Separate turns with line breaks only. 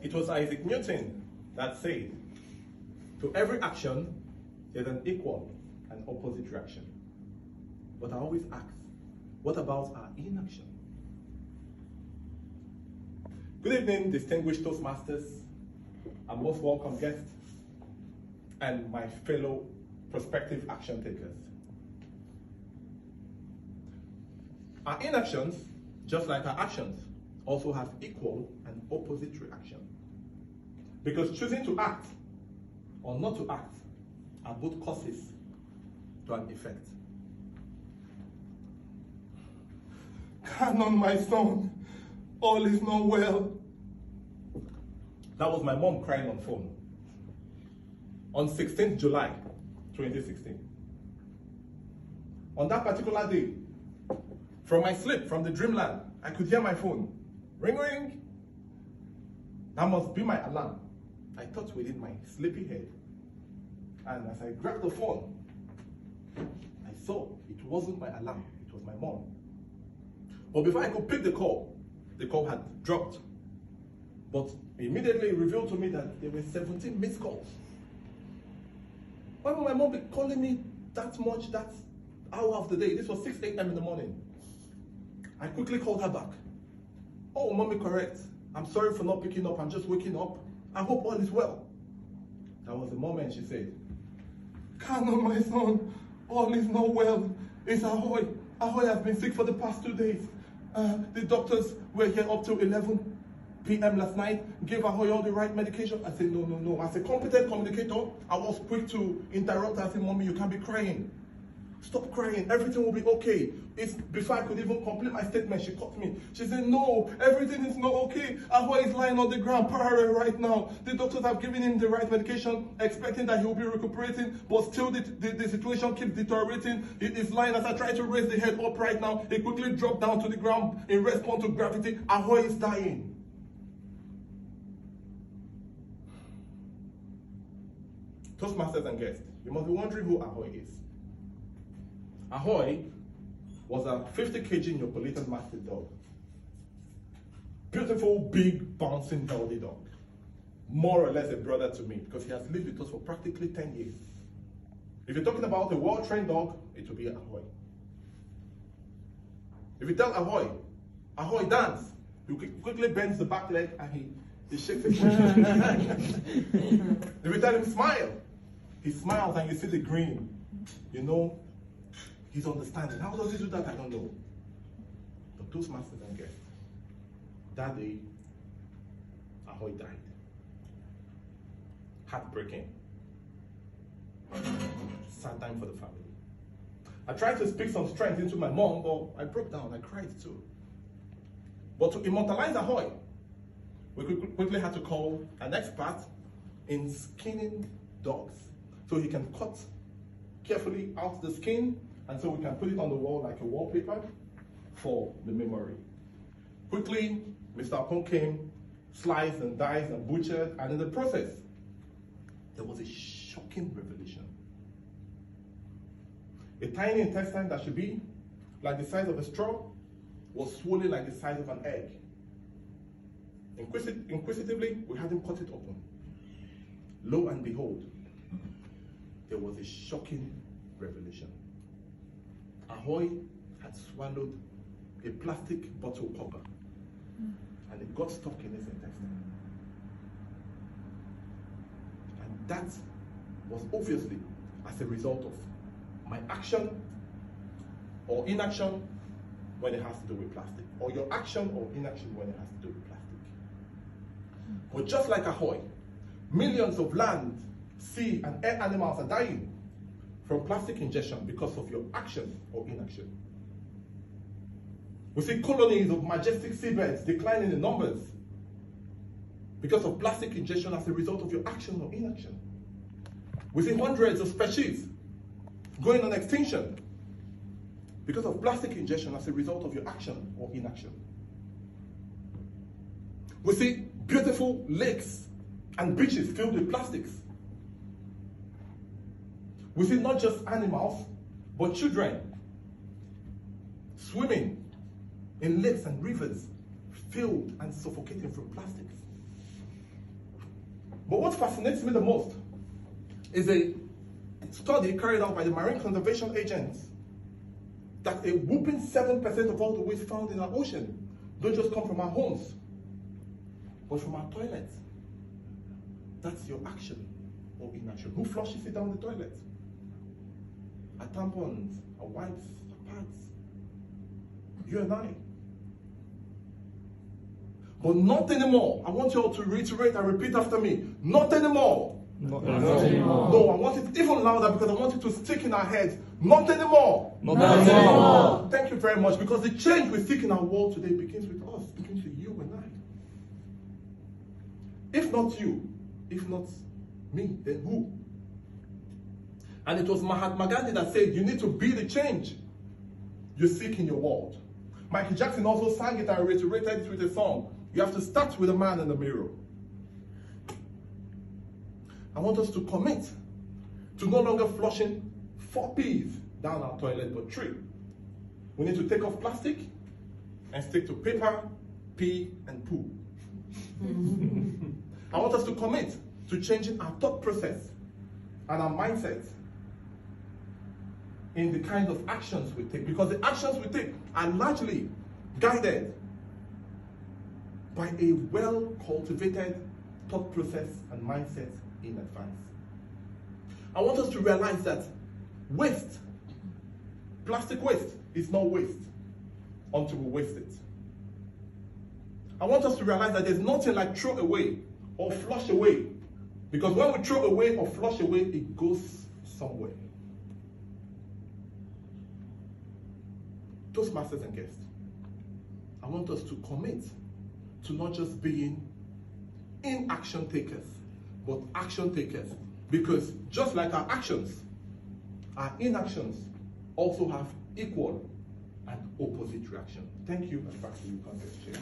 It was Isaac Newton that said, to every action, there's an equal and opposite reaction. But I always ask, what about our inaction? Good evening, distinguished Toastmasters, and most welcome guests, and my fellow prospective action takers. Our inactions, just like our actions, also have equal and opposite reaction. Because choosing to act or not to act are both causes to an effect. Canon, my son, all is not well. That was my mom crying on phone on 16th July 2016. On that particular day, from my sleep, from the dreamland, I could hear my phone. Ring, ring. That must be my alarm. I thought within my sleepy head. And as I grabbed the phone, I saw it wasn't my alarm, it was my mom. But before I could pick the call had dropped. But immediately it revealed to me that there were 17 missed calls. Why would my mom be calling me that much, that hour of the day? This was 6 a.m. in the morning. I quickly called her back. Oh, mommy, correct. I'm sorry for not picking up. I'm just waking up. I hope all is well. That was the moment she said, Canon, my son, all is not well. It's Ahoy. Ahoy has been sick for the past 2 days. The doctors were here up till 11 p.m. last night, gave Ahoy all the right medication. I said, no. As a competent communicator, I was quick to interrupt her. I said, Mommy, you can't be crying. Stop crying, everything will be okay. Before I could even complete my statement, she caught me. She said, no, everything is not okay. Ahoy is lying on the ground, parallel right now. The doctors have given him the right medication, expecting that he will be recuperating, but still the situation keeps deteriorating. He is lying. As I try to raise the head up right now, he quickly dropped down to the ground in response to gravity. Ahoy is dying. Toastmasters and guests, you must be wondering who Ahoy is. Ahoy was a 50 kg Neapolitan Mastiff dog. Beautiful, big, bouncing, healthy dog. More or less a brother to me because he has lived with us for practically 10 years. If you're talking about a well-trained dog, it will be Ahoy. If you tell Ahoy, Ahoy dance, he quickly bends the back leg and he shakes his head. If you tell him smile, he smiles and you see the grin. You know, he's understanding. How does he do that? I don't know. But Toastmasters and guests, that day, Ahoy died. Heartbreaking. Sad time for the family. I tried to speak some strength into my mom, but I broke down. I cried too. But to immortalize Ahoy, we quickly had to call an expert in skinning dogs so he can cut carefully out the skin, and so we can put it on the wall like a wallpaper for the memory. Quickly, Mr. Otto came, sliced and diced and butchered, and in the process, there was a shocking revelation. A tiny intestine that should be like the size of a straw was swollen like the size of an egg. Inquisitively, we had him cut it open. Lo and behold, there was a shocking revelation. Ahoy had swallowed a plastic bottle cover and it got stuck in his intestine. And that was obviously as a result of my action or inaction when it has to do with plastic, or your action or inaction when it has to do with plastic. But just like Ahoy, millions of land, sea, and air animals are dying from plastic ingestion because of your action or inaction. We see colonies of majestic seabirds declining in numbers because of plastic ingestion as a result of your action or inaction. We see hundreds of species going on extinction because of plastic ingestion as a result of your action or inaction. We see beautiful lakes and beaches filled with plastics. We see not just animals, but children swimming in lakes and rivers filled and suffocating from plastics. But what fascinates me the most is a study carried out by the Marine Conservation Agents that a whooping 7% of all the waste found in our ocean don't just come from our homes, but from our toilets. That's your action or inaction. Who flushes it down the toilet? Our tampons, our wipes, our pads. You and I. But not anymore. I want you all to reiterate and repeat after me. Not anymore.
Not anymore.
No, I want it even louder because I want it to stick in our heads. Not anymore.
Not anymore.
Thank you very much, because the change we seek in our world today begins with us, begins with you and I. If not you, if not me, then who? And it was Mahatma Gandhi that said, you need to be the change you seek in your world. Michael Jackson also sang it and reiterated it with a song. You have to start with a man in the mirror. I want us to commit to no longer flushing 4 P's down our toilet, but 3. We need to take off plastic and stick to paper, pee, and poo. I want us to commit to changing our thought process and our mindset in the kind of actions we take, because the actions we take are largely guided by a well-cultivated thought process and mindset in advance. I want us to realize that waste, plastic waste, is not waste until we waste it. I want us to realize that there's nothing like throw away or flush away, because when we throw away or flush away, it goes somewhere. Toastmasters and guests, I want us to commit to not just being inaction takers, but action takers. Because just like our actions, our inactions also have equal and opposite reaction. Thank you, and back to you, Congress Chair.